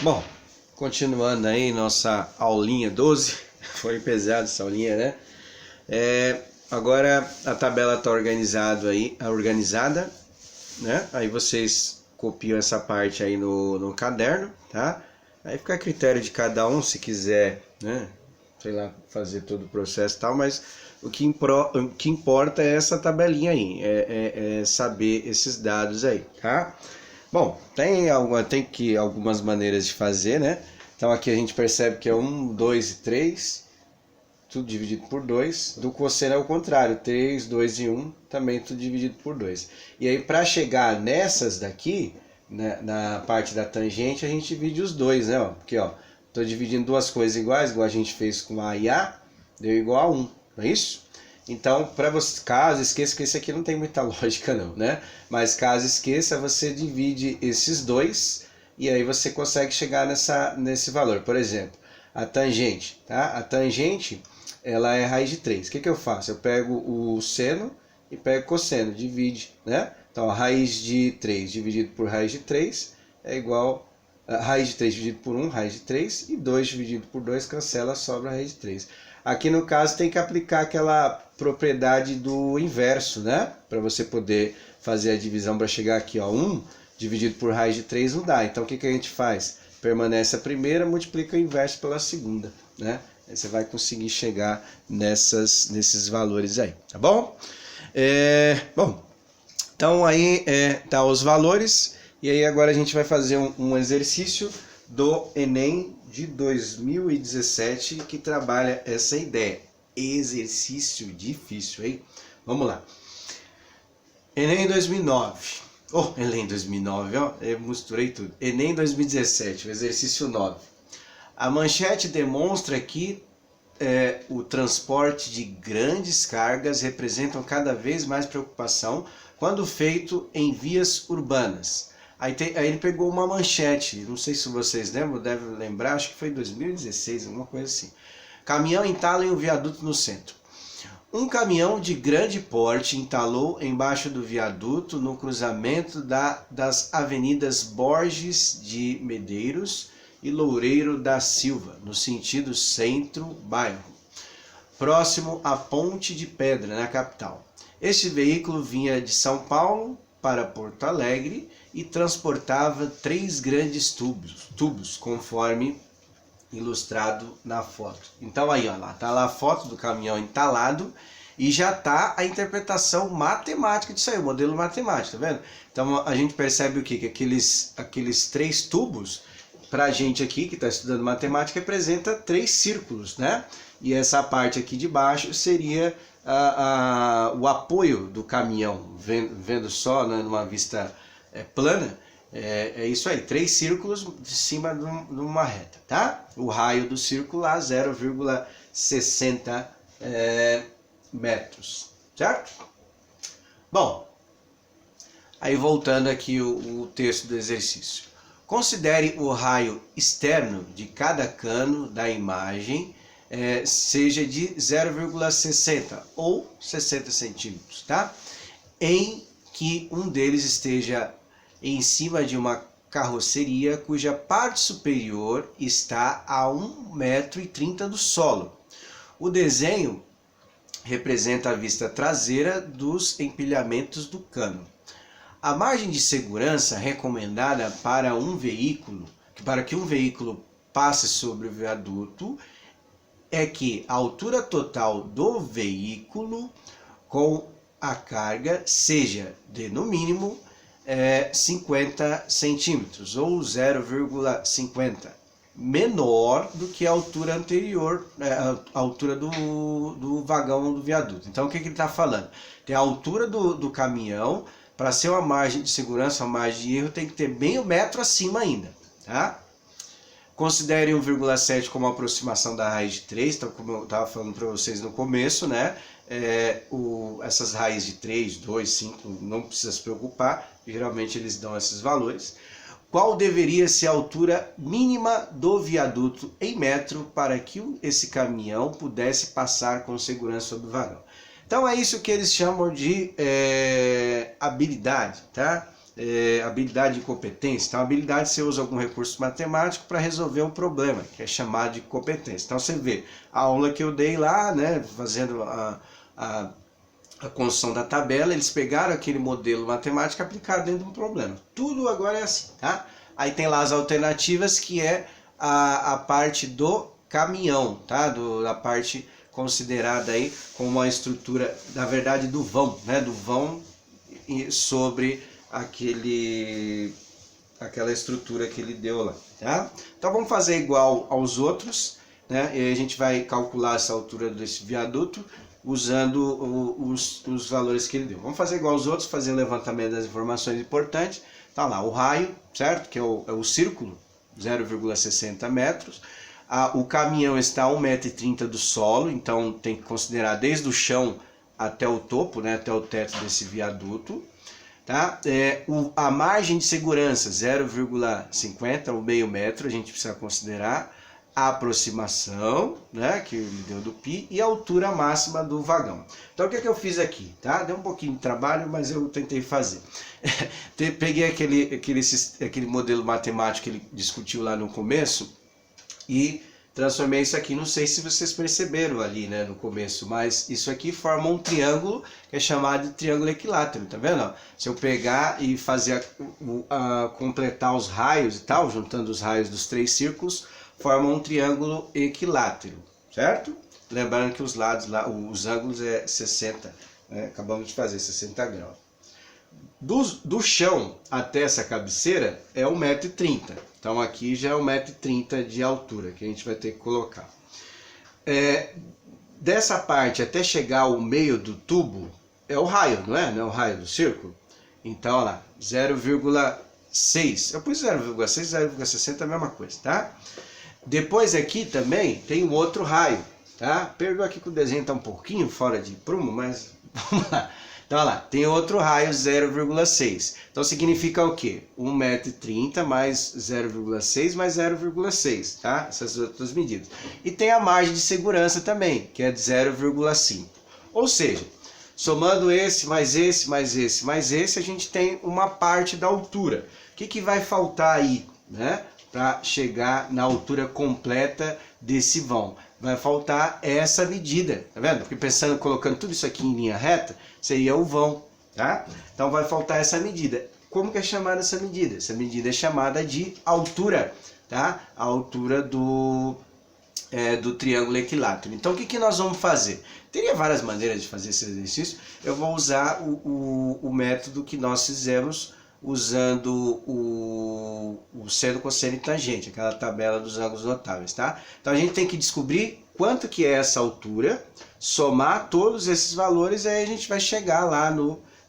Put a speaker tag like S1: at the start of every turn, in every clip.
S1: Bom, continuando aí nossa aulinha 12, foi pesado essa aulinha, né? Agora a tabela está organizada, né? Aí vocês copiam essa parte aí no caderno, tá? Aí fica a critério de cada um, se quiser, né? Sei lá, fazer todo o processo e tal, mas o que importa é essa tabelinha aí, é saber esses dados aí, tá? Bom, tem algumas maneiras de fazer, né? Então aqui a gente percebe que é 1, 2 e 3, tudo dividido por 2. Do cosseno é o contrário, 3, 2 e 1, também tudo dividido por 2. E aí para chegar nessas daqui, né, na parte da tangente, a gente divide os dois, né? Ó, porque ó, estou dividindo duas coisas iguais, igual a gente fez com A e A, deu igual a 1, não é isso? Então, para você, caso esqueça, que esse aqui não tem muita lógica não, né? Mas caso esqueça, você divide esses dois e aí você consegue chegar nesse valor. Por exemplo, a tangente, tá? A tangente, ela é raiz de 3. O que eu faço? Eu pego o seno e pego o cosseno, divide, né? Então, a raiz de 3 dividido por raiz de 3 é igual a raiz de 3 dividido por 1, raiz de 3, e 2 dividido por 2 cancela, sobra a raiz de 3. Aqui no caso tem que aplicar aquela propriedade do inverso, né? Para você poder fazer a divisão para chegar aqui, ó, 1 dividido por raiz de 3 não dá. Então o que a gente faz? Permanece a primeira, multiplica o inverso pela segunda, né? Aí você vai conseguir chegar nesses valores aí, tá bom? Bom, então aí tá os valores, e aí agora a gente vai fazer um exercício do Enem de 2017 que trabalha essa ideia. Exercício difícil, hein? Vamos lá. Enem 2009. Enem 2009, ó, eu misturei tudo. Enem 2017, o exercício 9. A manchete demonstra que o transporte de grandes cargas representam cada vez mais preocupação quando feito em vias urbanas. Aí ele pegou uma manchete, não sei se vocês lembram, devem lembrar, acho que foi em 2016, alguma coisa assim. Caminhão entala em um viaduto no centro. Um caminhão de grande porte entalou embaixo do viaduto no cruzamento das avenidas Borges de Medeiros e Loureiro da Silva, no sentido centro-bairro, próximo à Ponte de Pedra, na capital. Este veículo vinha de São Paulo para Porto Alegre e transportava 3 grandes tubos, conforme ilustrado na foto. Então aí, ó, tá lá a foto do caminhão entalado e já tá a interpretação matemática disso aí, o modelo matemático, tá vendo? Então a gente percebe o quê? Que aqueles 3 tubos, pra gente aqui que está estudando matemática, representa 3 círculos, né? E essa parte aqui de baixo seria o apoio do caminhão, vendo só, né, numa vista plana. É isso aí, 3 círculos de cima de uma reta, tá? O raio do círculo lá, 0,60 metros, certo? Bom, aí voltando aqui o texto do exercício. Considere o raio externo de cada cano da imagem seja de 0,60 ou 60 centímetros, tá? Em que um deles esteja em cima de uma carroceria cuja parte superior está a 1,30 m do solo. O desenho representa a vista traseira dos empilhamentos do cano. A margem de segurança recomendada para que um veículo passe sobre o viaduto é que a altura total do veículo com a carga seja de, no mínimo, 50 centímetros ou 0,50, menor do que a altura anterior, a altura do vagão do viaduto. Então o que ele está falando? Tem a altura do caminhão, para ser uma margem de segurança, uma margem de erro, tem que ter bem 1 metro acima ainda, tá? Considere 1,7 como aproximação da raiz de 3, então, como eu estava falando para vocês no começo, né? Essas raízes de 3, 2, 5, não precisa se preocupar, geralmente eles dão esses valores. Qual deveria ser a altura mínima do viaduto em metro para que esse caminhão pudesse passar com segurança sobre o vagão? Então é isso que eles chamam de habilidade, tá? habilidade e competência. Então, habilidade você usa algum recurso matemático para resolver um problema, que é chamado de competência. Então, você vê a aula que eu dei lá, né, fazendo a construção da tabela, eles pegaram aquele modelo matemático e aplicaram dentro de um problema. Tudo agora é assim, tá? Aí tem lá as alternativas, que é a parte do caminhão, tá? Da parte considerada aí como uma estrutura, na verdade, do vão, né? Do vão sobre aquela estrutura que ele deu lá, tá? Então vamos fazer igual aos outros, né? E a gente vai calcular essa altura desse viaduto usando os valores que ele deu. Vamos fazer igual aos outros, fazer o levantamento das informações importantes. Tá lá o raio, certo? Que é o círculo, 0,60 metros. O caminhão está a 1,30 m do solo, então tem que considerar desde o chão até o topo, né? Até o teto desse viaduto. Tá? A margem de segurança, 0,50 ou meio metro, a gente precisa considerar. A aproximação, né, que ele deu do pi, e a altura máxima do vagão. Então o que eu fiz aqui? Tá? Deu um pouquinho de trabalho, mas eu tentei fazer. Peguei aquele modelo matemático que ele discutiu lá no começo e transformei isso aqui. Não sei se vocês perceberam ali, né, no começo, mas isso aqui forma um triângulo que é chamado de triângulo equilátero, tá vendo? Se eu pegar e fazer completar os raios e tal, juntando os raios dos três círculos, forma um triângulo equilátero, certo? Lembrando que os lados lá, os ângulos é 60, né? Acabamos de fazer 60 graus. Do chão até essa cabeceira é 1,30 m. Então aqui já é 1,30 m de altura que a gente vai ter que colocar. Dessa parte até chegar ao meio do tubo é o raio, não é? Não é o raio do círculo? Então, olha lá, 0,6. Eu pus 0,6, 0,60 é a mesma coisa, tá? Depois aqui também tem um outro raio, tá? Perdoa aqui que o desenho está um pouquinho fora de prumo, mas vamos lá. Então, olha lá, tem outro raio 0,6. Então significa o quê? 1,30 m mais 0,6 mais 0,6, tá? Essas outras medidas. E tem a margem de segurança também, que é de 0,5. Ou seja, somando esse, mais esse, mais esse, mais esse, a gente tem uma parte da altura. O que vai faltar aí, né? Para chegar na altura completa desse vão. Vai faltar essa medida, tá vendo? Porque pensando, colocando tudo isso aqui em linha reta, seria o vão, tá? Então vai faltar essa medida. Como que é chamada essa medida? Essa medida é chamada de altura, tá? A altura do triângulo equilátero. Então o que nós vamos fazer? Teria várias maneiras de fazer esse exercício. Eu vou usar o método que nós fizemos usando o seno, cosseno e tangente, aquela tabela dos ângulos notáveis, tá? Então a gente tem que descobrir quanto que é essa altura, somar todos esses valores, e aí a gente vai chegar lá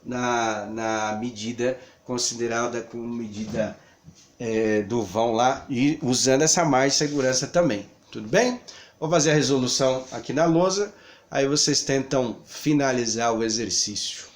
S1: na medida considerada como medida do vão lá, e usando essa margem de segurança também. Tudo bem? Vou fazer a resolução aqui na lousa, aí vocês tentam finalizar o exercício.